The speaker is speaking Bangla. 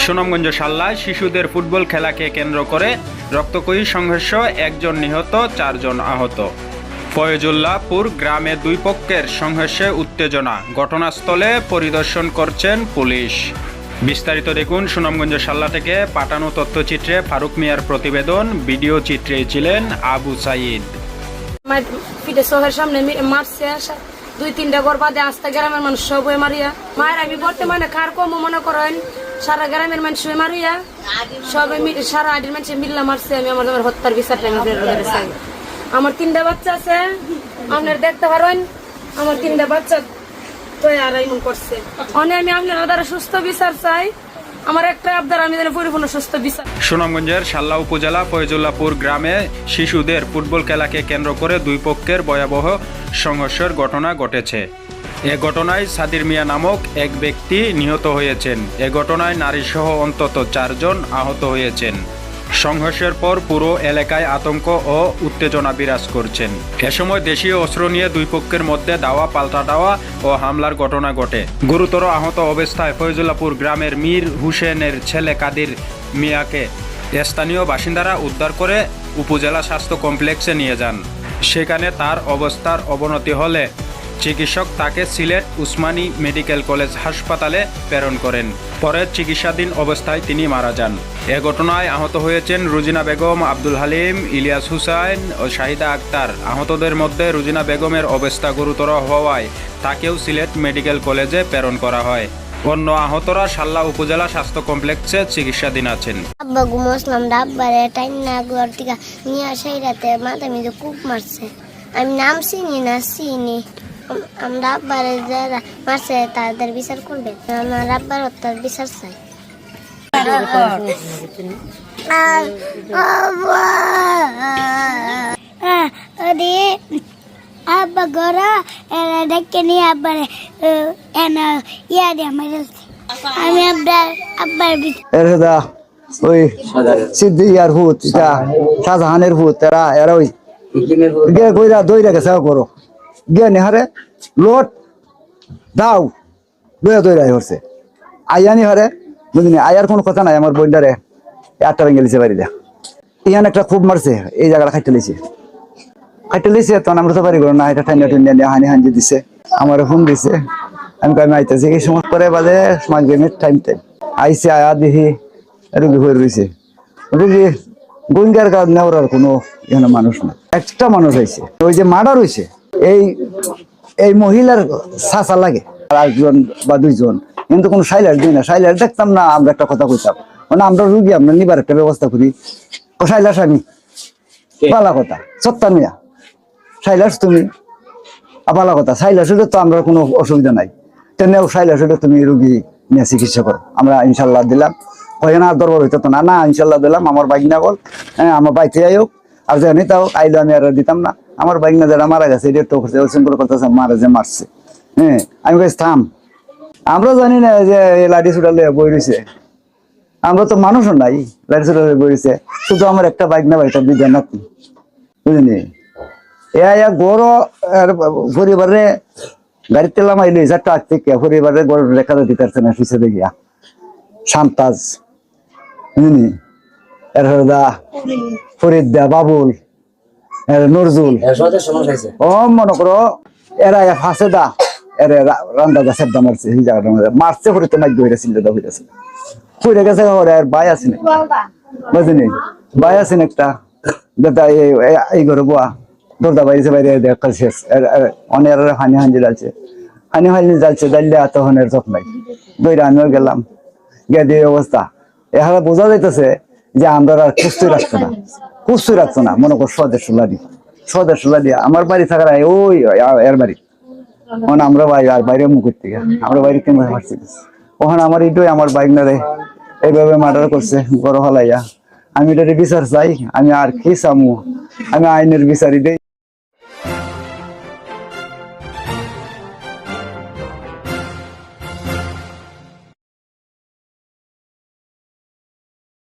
সুনামগঞ্জ শাল্লায় শিশুদের ফুটবল খেলাকে কেন্দ্র করে রক্তক্ষয়ী সংঘর্ষ, একজন নিহত, 4 জন আহত। ফয়জুল্লাহপুর গ্রামে দুই পক্ষের সংঘর্ষে উত্তেজনা, ঘটনাস্থলে পরিদর্শন করছেন পুলিশ। বিস্তারিত দেখুন সুনামগঞ্জ শাল্লা থেকে পাঠানো তথ্যচিত্রে ফারুক মিয়ার প্রতিবেদন। ভিডিও চিত্রে ছিলেন আবু সাইদ। সামনে মারছে 2-3টা ঘর বাদে আস্তা গ্রামের মানুষ সব মারিয়া মায়ের আমি বর্তমানে কার কম মনে করেন সারা গ্রামের মানুষ মারিয়া সবাই সারা আডির মানুষ মিল্লা মারছে। আমি আমার হত্যার বিচারটা চাই। আমার 3টা বাচ্চা আছে, আপনার দেখতে পারেন আমার 3টা বাচ্চা তো আর এমন করছে অনেক। আমি আপনার দ্বারা সুস্থ বিচার চাই। আমার একটা আবদার, আমি যেন পরিপূর্ণ সুস্থ বিচার। সুনামগঞ্জের শাল্লা উপজেলা ফয়জুল্লাহপুর গ্রামে শিশুদের ফুটবল খেলাকে কেন্দ্র করে দুই পক্ষের ভয়াবহ সংঘর্ষের ঘটনা ঘটেছে। এ ঘটনায় সাদির মিয়া নামক এক ব্যক্তি নিহত হয়েছেন। এ ঘটনায় নারীসহ অন্তত 4 জন আহত হয়েছেন। সংঘর্ষের পর পুরো এলাকায় আতঙ্ক ও উত্তেজনা বিরাজ করছেন। এ সময় দেশীয় অস্ত্র নিয়ে দুই পক্ষের মধ্যে দাওয়া পাল্টা দাওয়া ও হামলার ঘটনা ঘটে। গুরুতর আহত অবস্থায় ফয়জুল্লাহপুর গ্রামের মীর হুসেনের ছেলে কাদির মিয়াকে স্থানীয় বাসিন্দারা উদ্ধার করে উপজেলা স্বাস্থ্য কমপ্লেক্সে নিয়ে যান। সেখানে তার অবস্থার অবনতি হলে চিকিৎসক তাকে সিলেট উসমানী মেডিকেল কলেজ হাসপাতালে প্রেরণ করেন। পরে চিকিৎসাধীন অবস্থায় তিনি মারা যান। এ ঘটনায় আহত হয়েছেন রুজিনা বেগম, আব্দুল হালিম, ইলিয়াস হুসাইন ও শাহিদা আক্তার। আহতদের মধ্যে রুজিনা বেগমের অবস্থা গুরুতর হওয়ায় তাকেও সিলেট মেডিকেল কলেজে প্রেরণ করা হয়। অন্য আহতরা শাল্লা উপজেলা স্বাস্থ্য কমপ্লেক্সে চিকিৎসাধীন আছেন। আব্বা ঘুমোসলাম, ডাব্বারে টাইনা ঘর থেকে নিয়ে আসাই রাতে মাথা মেঝে কুপ মারছে। আমি নাম চিনি না, চিনি আমরা আব্বারে যারা মারছে তাদের বিচার করবে। আমার আব্বার হত্যার বিচার চাই। আব্বা গড়া ডেকে নিয়ে আব্বারে ইয়া দিয়ে মারছে। আমি আব্বার ওই সিদ্ধি আর ভূত, শাহজাহানের ভূত, এরা ওই কইরা দইরা গেছে করো গে নেহারে লোট দাও দইরা হচ্ছে আইয়ানি হারে বুঝলি। আয়ার কোনো কথা নাই। আমার বইন্ডারে 8টা ভেঙে লিছে বাড়ি দেয়া ইয়ান একটা খুব মারছে, এই জায়গাটা খাইতে লিছে তখন আমরা তো পারি করো না। এটা ঠান্ডা ঠান্ডা হানি হানি দিছে, আমার ফোন দিছে। আমি আইতেছি এই সময় পরে বাজে 5 টাইম আইসে। আয়া দেখি রুগী হয়ে রয়েছে। রুগী গুঙ্গার কাজ নেওয়ার কোনো এখানে মানুষ না। একটা মানুষ হয়েছে, ওই যে মার্ডার হয়েছে এই মহিলার চাচা লাগে, আর 1 জন বা 2 জন, কিন্তু কোনো সাইলার দিই না। সাইলার দেখতাম না, আমরা একটা কথা কইতাম মানে আমরা রুগী আমরা নিবার একটা ব্যবস্থা করি। ও সাইলাস আমি পালা কথা সত্তা মিয়া সাইলাস তুমি পালা কথা সাইলাস হলে তো আমরা কোনো অসুবিধা নাই। তেমনি সাইলাস হলে তুমি রুগী নিয়ে চিকিৎসা করো, আমরা ইনশাল্লাহ দিলাম। না দরবার হইতো না, না ইনশাল্লাহ দিলাম। আমার বাইকনা বল আমার বাইতে যাই হোক আর জানি তাও আইলে আমি আর দিতাম না। আমার বাইকনা যারা মারা গেছে এটা তো করতেছে মারা যে মারছে। হ্যাঁ আমি কইছি থাম, আমরা জানি না যে লাঠি ছুটালে বই রয়েছে। আমরা তো মানুষও নাই, লাঠি ছুটালে বই রয়েছে। শুধু আমার একটা বাইকনা বাড়িটা বিদ্যা নাতি বুঝলি। এ গড় পরিবারে গাড়িতে তেলাম আইলে 4টা আগ থেকে পরিবারে গড় রেখা দিতে পারছে না পিছিয়ে গিয়া শান্তাজ বুঝলি। এর ফরিদ দা, বাবুল, নজরুল ও মনে করো এরা ফাঁসে দা এর রান্দা গাছের দা মারছে। এই জায়গাটা মারছে হরিতে মাইক ধরে ছিল দা হইতেছে হইরে গেছে। আর ভাই আসেনি বুঝলি, ভাই আসেন একটা দাদা এই ঘরে বুয়া দরদা বাইরে বাইরে দেখা শেষ। অনেক হানি হানি জ্বালছে, হানি হানি জ্বালছে জ্বাললে তখনের চোখ নাই। দইরা আমিও গেলাম, গিয়ে দিয়ে অবস্থা এখানে বোঝা যাইতেছে যে আমরা আর কুস্তুই রাখতো না। মনে কর স্বদেশ লাড়ি আমার বাড়ি থাকার ওই এর বাড়ি মানে আমরা আর বাইরে মুখ থেকে আমরা বাইরে কেমন মারছি। ওখানে আমার ইটোই আমার বাইক নারে এইভাবে মার্ডার করছে বড় হলাইয়া। আমি এটার বিচার চাই। আমি আর কি চামু, আমি আইনের বিচারই দেই।